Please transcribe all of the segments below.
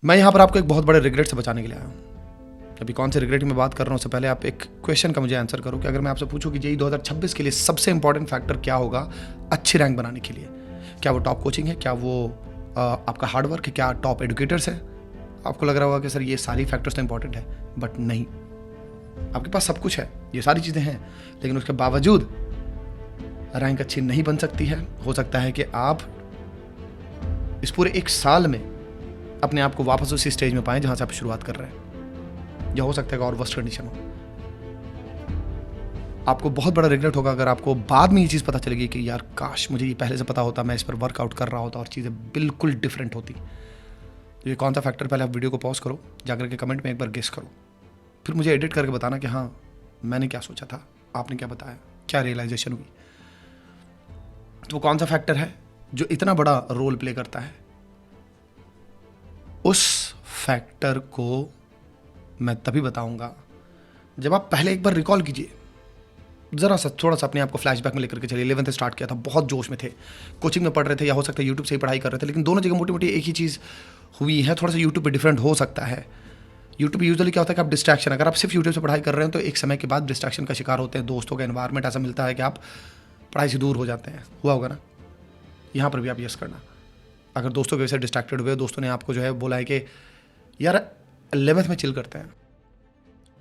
मैं यहाँ पर आपको एक बहुत बड़े रिग्रेट से बचाने के लिए आया हूँ। अभी कौन से रिग्रेट की मैं बात कर रहा हूँ, उससे पहले आप एक क्वेश्चन का मुझे आंसर करो कि अगर मैं आपसे पूछूं कि जेईई 2026 के लिए सबसे इंपॉर्टेंट फैक्टर क्या होगा अच्छी रैंक बनाने के लिए, क्या वो टॉप कोचिंग है, क्या वो आपका हार्डवर्क है, क्या टॉप एडुकेटर्स है? आपको लग रहा होगा कि सर ये सारी फैक्टर्स तो इंपॉर्टेंट है, बट नहीं। आपके पास सब कुछ है, ये सारी चीज़ें हैं, लेकिन उसके बावजूद रैंक अच्छी नहीं बन सकती है। हो सकता है कि आप इस पूरे एक साल में अपने आप को वापस उसी स्टेज में पाएं जहां से आप शुरुआत कर रहे हैं, या हो सकता है कि और वर्स्ट कंडीशन हो। आपको बहुत बड़ा रिग्रेट होगा अगर आपको बाद में ये चीज़ पता चलेगी कि यार काश मुझे ये पहले से पता होता, मैं इस पर वर्कआउट कर रहा होता और चीज़ें बिल्कुल डिफरेंट होती। तो ये कौन सा फैक्टर, पहले आप वीडियो को पॉज करो, जाकर के कमेंट में एक बार गेस करो, फिर मुझे एडिट करके बताना कि हाँ मैंने क्या सोचा था, आपने क्या बताया, क्या रियलाइजेशन हुई। तो वो कौन सा फैक्टर है जो इतना बड़ा रोल प्ले करता है? उस फैक्टर को मैं तभी बताऊंगा जब आप पहले एक बार रिकॉल कीजिए, ज़रा सा थोड़ा सा अपने आप को फ्लैशबैक में लेकर के चलिए। 11th से स्टार्ट किया था, बहुत जोश में थे, कोचिंग में पढ़ रहे थे, या हो सकता है यूट्यूब से ही पढ़ाई कर रहे थे, लेकिन दोनों जगह मोटी मोटी एक ही चीज़ हुई है। थोड़ा सा यूट्यूब पे डिफरेंट हो सकता है। यूट्यूब यूजुअली क्या होता है कि आप डिस्ट्रैक्शन, अगर आप सिर्फ यूट्यूब से पढ़ाई कर रहे हैं तो एक समय के बाद डिस्ट्रैक्शन का शिकार होते हैं। दोस्तों का एनवायरमेंट ऐसा मिलता है कि आप पढ़ाई से दूर हो जाते हैं। हुआ होगा ना? यहाँ पर भी आप यस करना। अगर दोस्तों की वजह से डिस्ट्रैक्टेड हुए, दोस्तों ने आपको जो है बोला है कि यार 11th में चिल करते हैं,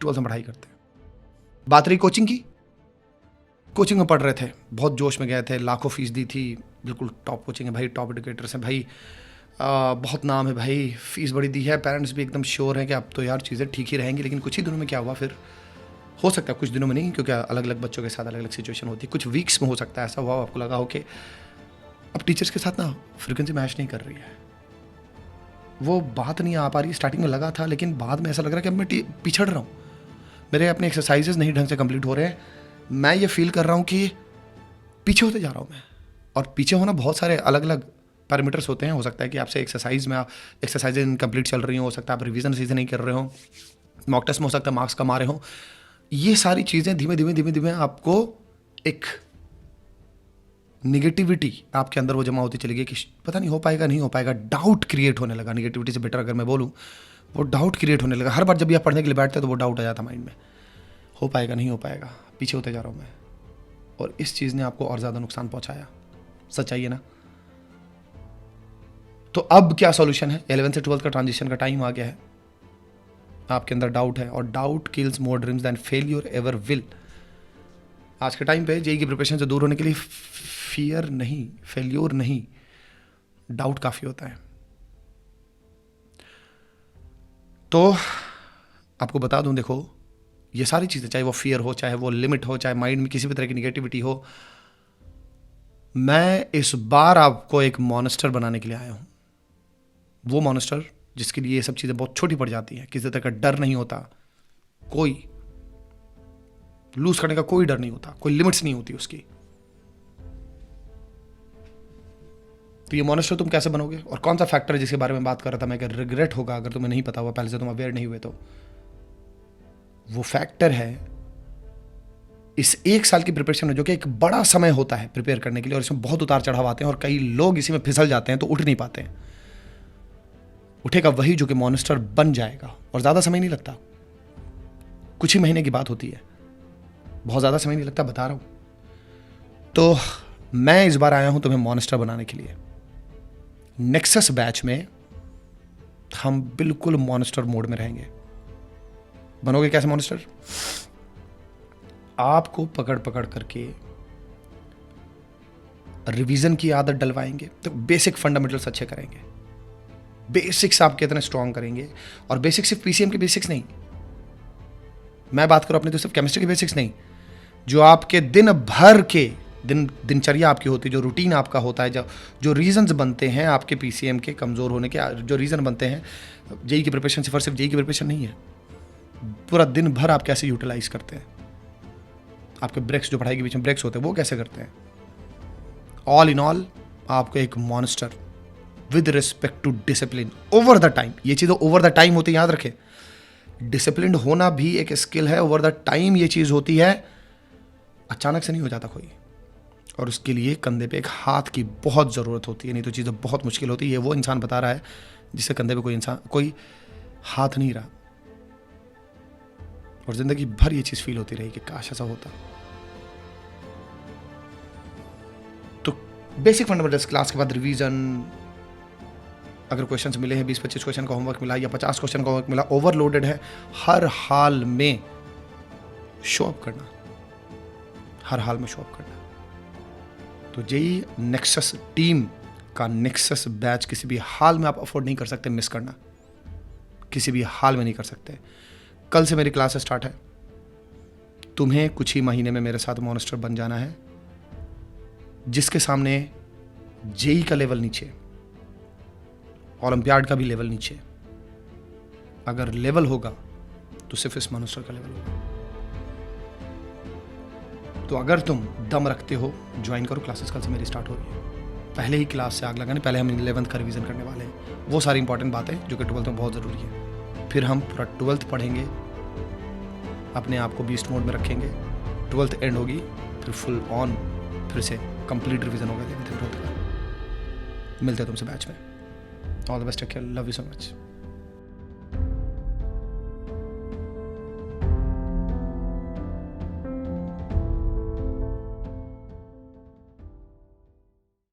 12th में पढ़ाई करते हैं। बात रही कोचिंग की, कोचिंग में पढ़ रहे थे, बहुत जोश में गए थे, लाखों फीस दी थी, बिल्कुल टॉप कोचिंग है भाई, टॉप एडुकेटर्स हैं भाई, बहुत नाम है भाई, फीस बड़ी दी है, पेरेंट्स भी एकदम श्योर हैं कि अब तो यार चीज़ें ठीक ही रहेंगी। लेकिन कुछ ही दिनों में क्या हुआ फिर, हो सकता है कुछ दिनों में नहीं, क्योंकि अलग अलग बच्चों के साथ अलग अलग सिचुएशन होती है, कुछ वीक्स में हो सकता है ऐसा हुआ, आपको लगा हो कि अब टीचर्स के साथ ना फ्रिक्वेंसी मैच नहीं कर रही है, वो बात नहीं आ पा रही। स्टार्टिंग में लगा था, लेकिन बाद में ऐसा लग रहा है कि अब मैं पिछड़ रहा हूँ, मेरे अपने एक्सरसाइजेज नहीं ढंग से कंप्लीट हो रहे हैं, मैं ये फील कर रहा हूँ कि पीछे होते जा रहा हूँ मैं। और पीछे होना बहुत सारे अलग अलग पैरामीटर्स होते हैं। हो सकता है कि आपसे एक्सरसाइज में एक्सरसाइज इनकम्प्लीट चल रही हो सकता है आप रिवीजन सही से नहीं कर रहे हो, मॉक टेस्ट में हो सकता है मार्क्स कम आ रहे हो। ये सारी चीज़ें धीमे धीमे धीमे धीमे आपको एक निगेटिविटी आपके अंदर वो जमा होती चली गई कि पता नहीं हो पाएगा नहीं हो पाएगा, डाउट क्रिएट होने लगा। निगेटिविटी से बेटर अगर मैं बोलूँ, वो डाउट क्रिएट होने लगा। हर बार जब भी आप पढ़ने के लिए बैठते तो वो डाउट आ जाता माइंड में, हो पाएगा नहीं हो पाएगा, पीछे होते जा रहा हूँ मैं। और इस चीज़ ने आपको और ज़्यादा नुकसान पहुँचाया। सच्चाई है ना? तो अब क्या सॉल्यूशन है? 11th से 12th का ट्रांजिशन का टाइम आ गया है, आपके अंदर डाउट है, और doubt kills more dreams than failure ever will. आज के टाइम पे जेईई की प्रिपरेशन से दूर होने के लिए फियर नहीं, फेल्योर नहीं, डाउट काफ़ी होता है। तो आपको बता दूं, देखो ये सारी चीज़ें, चाहे वो फियर हो, चाहे वो लिमिट हो, चाहे माइंड में किसी भी तरह की निगेटिविटी हो, मैं इस बार आपको एक मॉन्स्टर बनाने के लिए आया हूं। वो मॉन्स्टर जिसके लिए ये सब चीज़ें बहुत छोटी पड़ जाती हैं, किसी तरह का डर नहीं होता, कोई लूज करने का कोई डर नहीं होता, कोई लिमिट्स नहीं होती उसकी। तो ये मॉन्स्टर तुम कैसे बनोगे, और कौन सा फैक्टर है जिसके बारे में बात कर रहा था मैं, कि रिग्रेट होगा अगर तुम्हें नहीं पता हुआ, पहले से तुम अवेयर नहीं हुए तो। वो फैक्टर है इस एक साल की प्रिपरेशन में, जो कि एक बड़ा समय होता है प्रिपेयर करने के लिए, और इसमें बहुत उतार चढ़ाव आते हैं और कई लोग इसी में फिसल जाते हैं तो उठ नहीं पाते हैं। उठेगा वही जो कि मॉन्स्टर बन जाएगा, और ज़्यादा समय नहीं लगता, कुछ ही महीने की बात होती है, बहुत ज़्यादा समय नहीं लगता, बता रहा हूं। तो मैं इस बार आया हूं तुम्हें मॉन्स्टर बनाने के लिए। नेक्सस बैच में हम बिल्कुल मॉन्स्टर मोड में रहेंगे। बनोगे कैसे मॉन्स्टर? आपको पकड़ पकड़ करके रिवीजन की आदत डलवाएंगे, तो बेसिक फंडामेंटल्स अच्छे करेंगे, बेसिक्स आपके इतने स्ट्रांग करेंगे। और बेसिक सिर्फ पीसीएम के बेसिक्स नहीं, मैं बात करूं अपने तो सिर्फ केमिस्ट्री के बेसिक्स नहीं, जो आपके दिन भर के दिनचर्या आपकी होती है, जो रूटीन आपका होता है, जो रीजंस बनते हैं आपके पीसीएम के कमज़ोर होने के, जो रीज़न बनते हैं जेईई की प्रिपरेशन, सिर्फ जेईई की प्रिपरेशन नहीं है, पूरा दिन भर आप कैसे यूटिलाइज करते हैं, आपके ब्रेक्स जो पढ़ाई के बीच में ब्रेक्स होते हैं वो कैसे करते हैं। ऑल इन ऑल आपको एक monster with respect to discipline over the time, ये चीज़ ओवर द टाइम होती है, याद रखें। डिसिप्लिन होना भी एक स्किल है, ओवर द टाइम ये चीज़ होती है, अचानक से नहीं हो जाता कोई। और उसके लिए कंधे पे एक हाथ की बहुत ज़रूरत होती है, नहीं तो चीज़ें बहुत मुश्किल होती है। ये वो इंसान बता रहा है जिससे कंधे पे कोई हाथ नहीं रहा, और जिंदगी भर ये चीज फील होती रही कि काश ऐसा होता। तो बेसिक फंडामेंटल्स क्लास के बाद रिवीजन, अगर क्वेश्चंस मिले हैं 20-25 क्वेश्चन का होमवर्क मिला या 50 क्वेश्चन का होमवर्क मिला, ओवरलोडेड है, हर हाल में शो अप करना, हर हाल में शो अप करना। तो जेई नेक्सस टीम का नेक्सस बैच किसी भी हाल में आप अफोर्ड नहीं कर सकते मिस करना, किसी भी हाल में नहीं कर सकते। कल से मेरी क्लास स्टार्ट है, तुम्हें कुछ ही महीने में मेरे साथ मॉन्स्टर बन जाना है, जिसके सामने जेई का लेवल नीचे, ओलंपियाड का भी लेवल नीचे, अगर लेवल होगा तो सिर्फ इस मॉन्स्टर का लेवल होगा। तो अगर तुम दम रखते हो, ज्वाइन करो, क्लासेस कल से मेरी स्टार्ट हो रही है। पहले ही क्लास से आग लगाने, पहले हम 11th का रिवीजन करने वाले हैं, वो सारी इंपॉर्टेंट बातें जो कि 12th में बहुत ज़रूरी है। फिर हम पूरा 12th पढ़ेंगे, अपने आप को बीस्ट मोड में रखेंगे, 12th एंड होगी, फिर फुल ऑन फिर से कंप्लीट रिवीजन होगा 11th का। मिलते हैं तुमसे बैच में। All the best, take care, love you so much.